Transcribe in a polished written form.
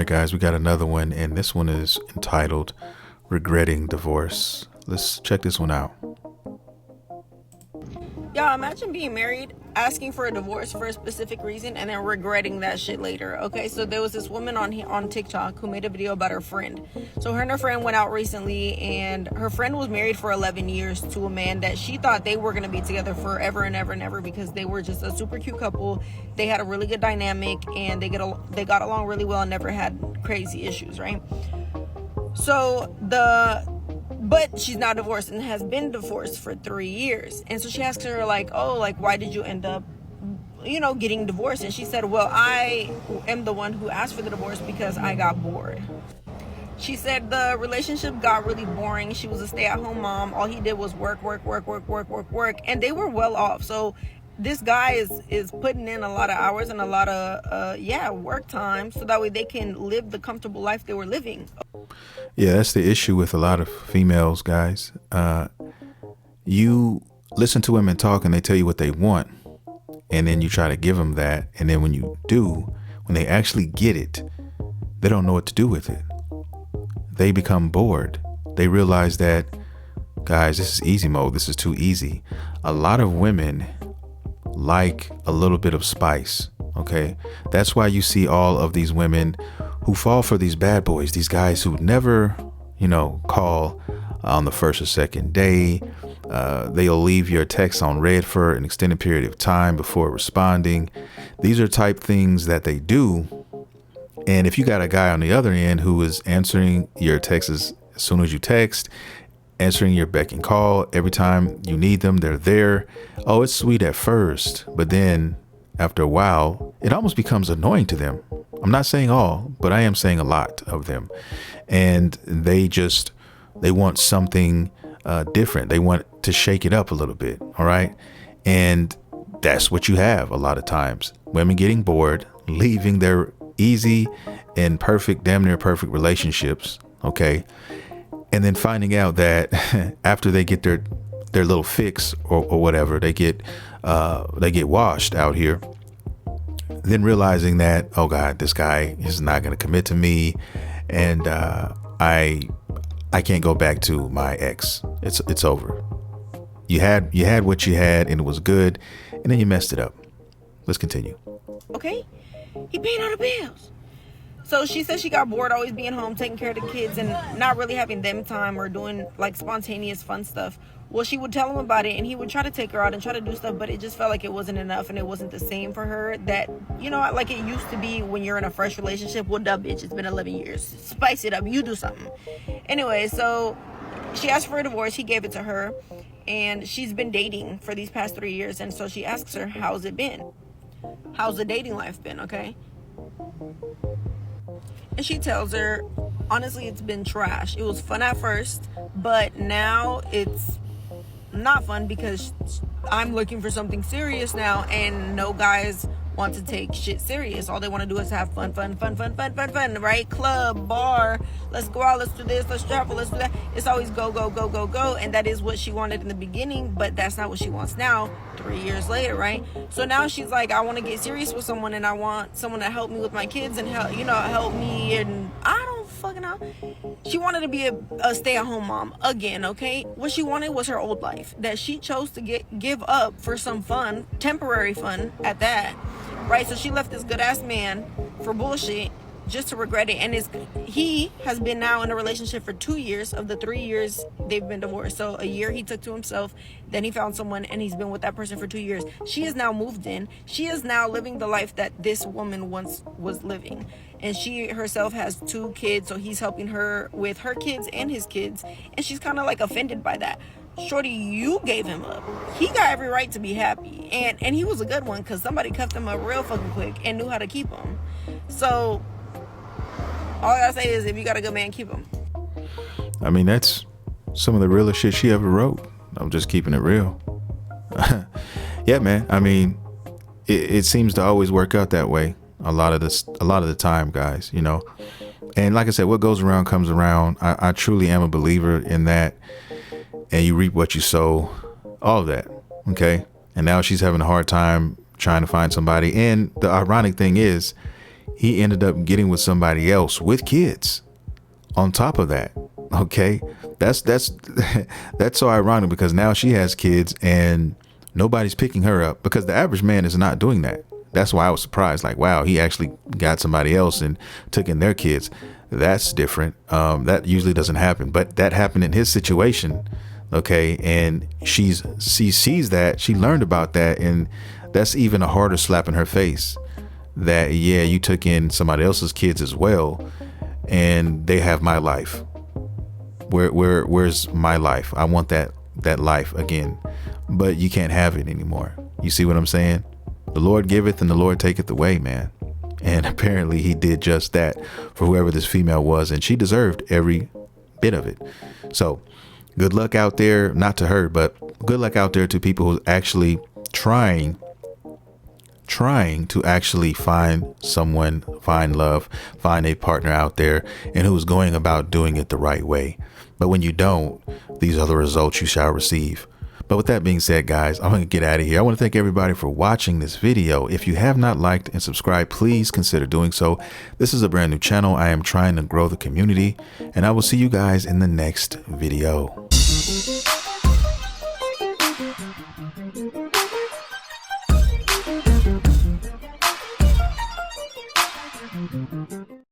right, guys, we got another one, and this one is entitled Regretting Divorce. Let's check this one out. Y'all, imagine being married, asking for a divorce for a specific reason, and then regretting that shit later. Okay, so there was this woman on TikTok who made a video about her friend. So her and her friend went out recently, and her friend was married for 11 years to a man that she thought they were going to be together forever and ever and ever, because they were just a super cute couple. They had a really good dynamic, and they got along really well and never had crazy issues, right? But she's now divorced and has been divorced for 3 years. And so she asks her, like, oh, like, why did you end up, getting divorced? And she said, well, I am the one who asked for the divorce because I got bored. She said the relationship got really boring. She was a stay-at-home mom. All he did was work. And they were well off. So this guy is putting in a lot of hours and a lot of, work time, so that way they can live the comfortable life they were living. Yeah, that's the issue with a lot of females, guys. You listen to women talk and they tell you what they want, and then you try to give them that. And then when you do, when they actually get it, they don't know what to do with it. They become bored. They realize that, guys, this is easy mode. This is too easy. A lot of women like a little bit of spice. Okay. That's why you see all of these women who fall for these bad boys, these guys who never, call on the first or second day. They'll leave your text on read for an extended period of time before responding. These are type things that they do. And if you got a guy on the other end who is answering your texts as soon as you text, answering your beck and call every time you need them, they're there. Oh, it's sweet at first, but then after a while, it almost becomes annoying to them. I'm not saying all, but I am saying a lot of them. And they want something different. They want to shake it up a little bit. All right. And that's what you have a lot of times. Women getting bored, leaving their easy and perfect, damn near perfect relationships. Okay. And then finding out that after they get their little fix or whatever, they get washed out here. Then realizing that, oh God, this guy is not going to commit to me, and I can't go back to my ex. It's over. You had what you had, and it was good, and then you messed it up. Let's continue. Okay, he paid all the bills. So she said she got bored always being home, taking care of the kids, and not really having them time or doing like spontaneous fun stuff. Well, she would tell him about it, and he would try to take her out and try to do stuff, but it just felt like it wasn't enough, and it wasn't the same for her that, like it used to be when you're in a fresh relationship. Well, duh, bitch, it's been 11 years. Spice it up. You do something. Anyway, so she asked for a divorce. He gave it to her, and she's been dating for these past 3 years, and so she asks her, how's it been? How's the dating life been, okay? And she tells her, honestly, it's been trash. It was fun at first, but now it's not fun because I'm looking for something serious now, and no guys want to take shit serious. All they want to do is have fun, right? Club, bar, let's go out, let's do this, let's travel, let's do that. It's always go, and that is what she wanted in the beginning, but that's not what she wants now, 3 years later, right? So now she's like, I want to get serious with someone, and I want someone to help me with my kids and help me, and I don't fucking know. She wanted to be a stay-at-home mom again, okay? What she wanted was her old life that she chose to give up for some fun, temporary fun at that. Right, so she left this good-ass man for bullshit just to regret it. And he has been now in a relationship for 2 years of the 3 years they've been divorced. So a year he took to himself, then he found someone, and he's been with that person for 2 years. She is now moved in. She is now living the life that this woman once was living. And she herself has 2 kids, so he's helping her with her kids and his kids. And she's kind of like offended by that. Shorty, you gave him up. He got every right to be happy. And he was a good one because somebody cuffed him up real fucking quick and knew how to keep him. So, all I gotta say is if you got a good man, keep him. I mean, that's some of the realest shit she ever wrote. I'm just keeping it real. Yeah, man. I mean, it seems to always work out that way. A lot of the time, guys, And like I said, what goes around comes around. I truly am a believer in that. And you reap what you sow, all of that. Okay. And now she's having a hard time trying to find somebody. And the ironic thing is, he ended up getting with somebody else with kids on top of that. Okay, that's that's so ironic, because now she has kids and nobody's picking her up, because the average man is not doing that. That's why I was surprised, like, wow, he actually got somebody else and took in their kids. That's different. That usually doesn't happen, but that happened in his situation. Okay, and she sees that, she learned about that, and that's even a harder slap in her face, that yeah, you took in somebody else's kids as well, and they have my life. Where's my life? I want that life again, but you can't have it anymore. You see what I'm saying? The Lord giveth and the Lord taketh away, man. And apparently he did just that for whoever this female was, and she deserved every bit of it. So good luck out there, not to her, but good luck out there to people who actually trying to actually find someone, find love, find a partner out there, and who's going about doing it the right way. But when you don't, these are the results you shall receive. But with that being said, guys, I'm going to get out of here. I want to thank everybody for watching this video. If you have not liked and subscribed, please consider doing so. This is a brand new channel. I am trying to grow the community, and I will see you guys in the next video.